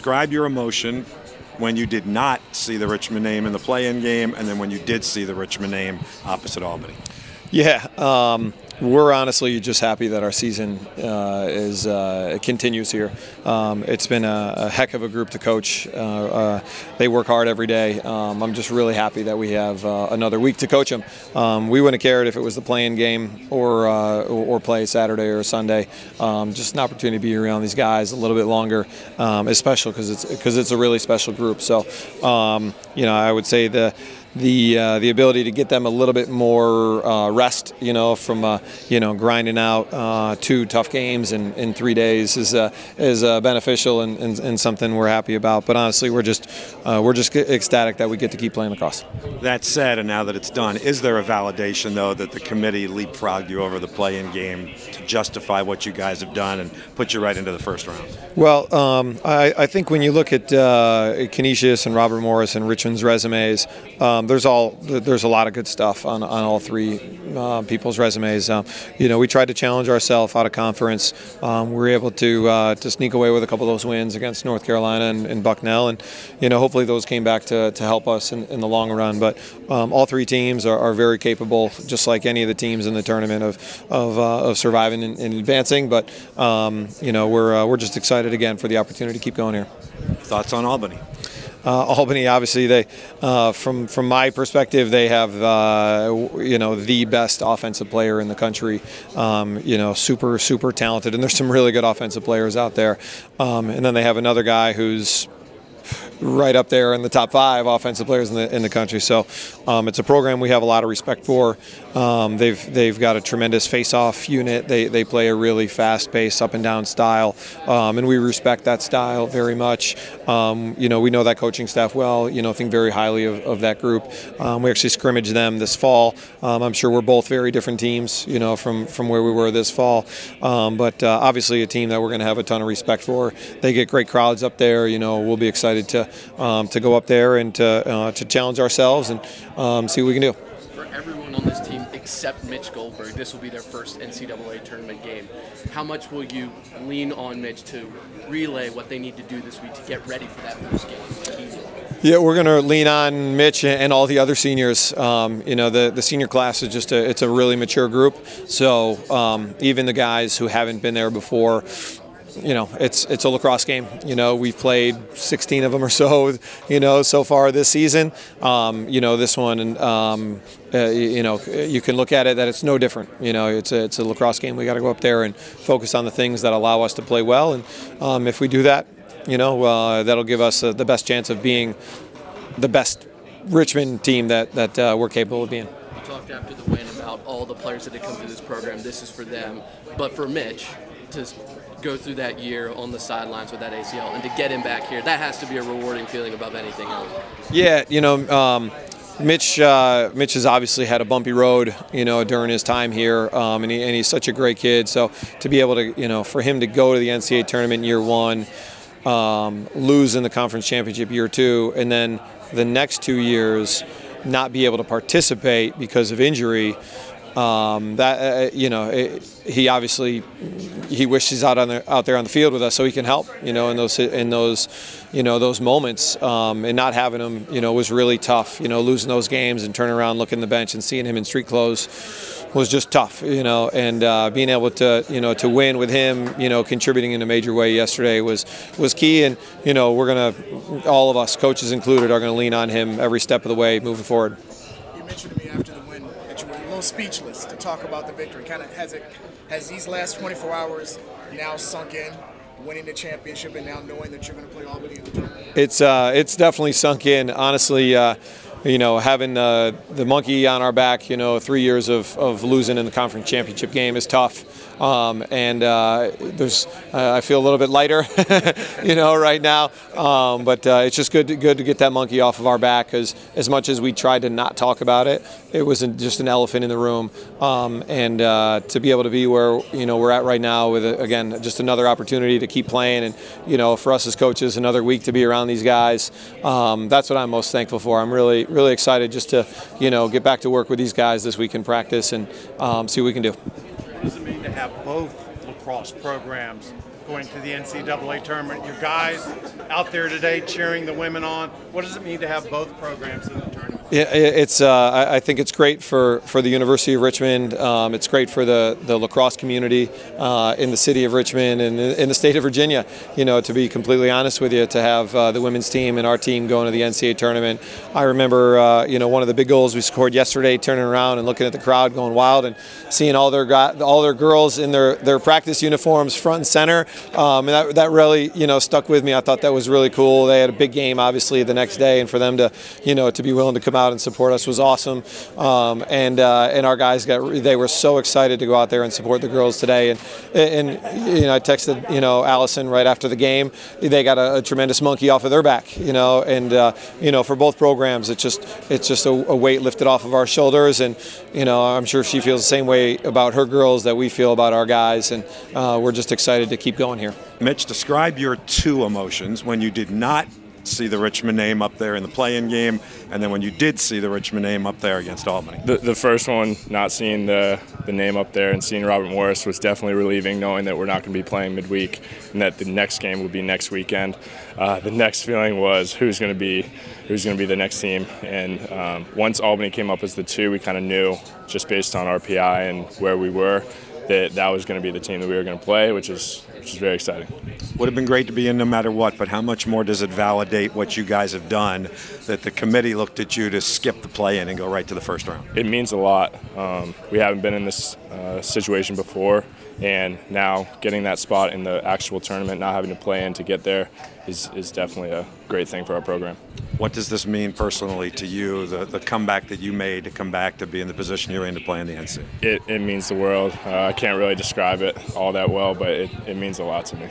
Describe your emotion when you did not see the Richmond name in the play-in game, and then when you did see the Richmond name opposite Albany. Yeah, we're honestly just happy that our season continues here. It's been a heck of a group to coach. They work hard every day. I'm just really happy that we have another week to coach them. We wouldn't have cared if it was the play-in game or play Saturday or Sunday. Just an opportunity to be around these guys a little bit longer is special because it's a really special group. So, I would say the ability to get them a little bit more rest, from grinding out 2 tough games in 3 days is beneficial and something we're happy about. But honestly, we're just ecstatic that we get to keep playing lacrosse. That said, and now that it's done, is there a validation though that the committee leapfrogged you over the play-in game to justify what you guys have done and put you right into the first round? Well, I think when you look at Canisius and Robert Morris and Richmond's resumes, there's a lot of good stuff on all 3 people's resumes. We tried to challenge ourselves out of conference. We were able to sneak away with a couple of those wins against North Carolina and Bucknell, and hopefully those came back to help us in the long run. But all 3 teams are very capable, just like any of the teams in the tournament, of surviving and advancing. But we're just excited again for the opportunity to keep going here. Thoughts on Albany? Albany, obviously, they, from my perspective, they have the best offensive player in the country. Super talented, and there's some really good offensive players out there. And then they have another guy who's right up there in the top 5 offensive players in the country. So it's a program we have a lot of respect for. They've got a tremendous face-off unit. They play a really fast-paced, up-and-down style, and we respect that style very much. We know that coaching staff well. Think very highly of that group. We actually scrimmaged them this fall. I'm sure we're both very different teams, from where we were this fall. But obviously a team that we're going to have a ton of respect for. They get great crowds up there. We'll be excited to go up there and to challenge ourselves and see what we can do. For everyone on this team except Mitch Goldberg, this will be their first NCAA tournament game. How much will you lean on Mitch to relay what they need to do this week to get ready for that first game? Yeah, we're going to lean on Mitch and all the other seniors. The senior class is it's a really mature group. So even the guys who haven't been there before, it's a lacrosse game. We've played 16 of them or so, so far this season. This one, and you can look at it that it's no different. It's a lacrosse game. We got to go up there and focus on the things that allow us to play well, and if we do that, that'll give us the best chance of being the best Richmond team that we're capable of being. You talked after the win about all the players that have come through this program. This is for them, but for Mitch to go through that year on the sidelines with that ACL and to get him back here, that has to be a rewarding feeling above anything else. Yeah, Mitch has obviously had a bumpy road, during his time here, and he's such a great kid. So to be able to, for him to go to the NCAA tournament year 1, lose in the conference championship year 2, and then the next 2 years not be able to participate because of injury. He obviously wishes he's out there on the field with us so he can help, in those moments, and not having him, was really tough. Losing those games and turning around, looking at the bench and seeing him in street clothes was just tough. And being able to to win with him, contributing in a major way yesterday was key. And we're gonna, all of us, coaches included, are gonna lean on him every step of the way moving forward. You mentioned to me after the win that you were a little speechless to talk about the victory. Kind of has these last 24 hours now sunk in, winning the championship and now knowing that you're going to play Albany in the tournament? It's definitely sunk in. Honestly, having the monkey on our back, 3 years of losing in the conference championship game is tough. I feel a little bit lighter, right now. But it's just good to get that monkey off of our back, because as much as we tried to not talk about it, it was just an elephant in the room. To be able to be where we're at right now with again just another opportunity to keep playing, and for us as coaches, another week to be around these guys. That's what I'm most thankful for. I'm really excited just to get back to work with these guys this week in practice and see what we can do. What does it mean to have both lacrosse programs going to the NCAA tournament. Your guys out there today cheering the women on. What does it mean to have both programs in the tournament? Yeah, I think it's great for the University of Richmond. It's great for the lacrosse community in the city of Richmond and in the state of Virginia. You know, to be completely honest with you, to have the women's team and our team going to the NCAA tournament. I remember, you know, one of the big goals we scored yesterday, turning around and looking at the crowd going wild and seeing all their girls in their practice uniforms front and center. And that really, you know, stuck with me. I thought that was really cool. They had a big game, obviously, the next day, and for them to, you know, to be willing to come out and support us was awesome. And our guys they were so excited to go out there and support the girls today. And you know, I texted, you know, Allison right after the game. They got a tremendous monkey off of their back, you know, and you know, for both programs, it's just a weight lifted off of our shoulders. And you know, I'm sure she feels the same way about her girls that we feel about our guys. And we're just excited to keep going here. Mitch, describe your two emotions when you did not see the Richmond name up there in the play-in game, and then when you did see the Richmond name up there against Albany. The first one, not seeing the name up there and seeing Robert Morris was definitely relieving, knowing that we're not going to be playing midweek and that the next game would be next weekend. The next feeling was who's going to be the next team, and once Albany came up as the 2, we kind of knew, just based on RPI and where we were, that was going to be the team that we were going to play, which is very exciting. Would have been great to be in no matter what, but how much more does it validate what you guys have done that the committee looked at you to skip the play-in and go right to the first round? It means a lot. We haven't been in this situation before, and now getting that spot in the actual tournament, not having to play in to get there, is definitely a great thing for our program. What does this mean personally to you, the comeback that you made to come back to be in the position you're in to play in the NCAA? It means the world. I can't really describe it all that well, but it means a lot to me.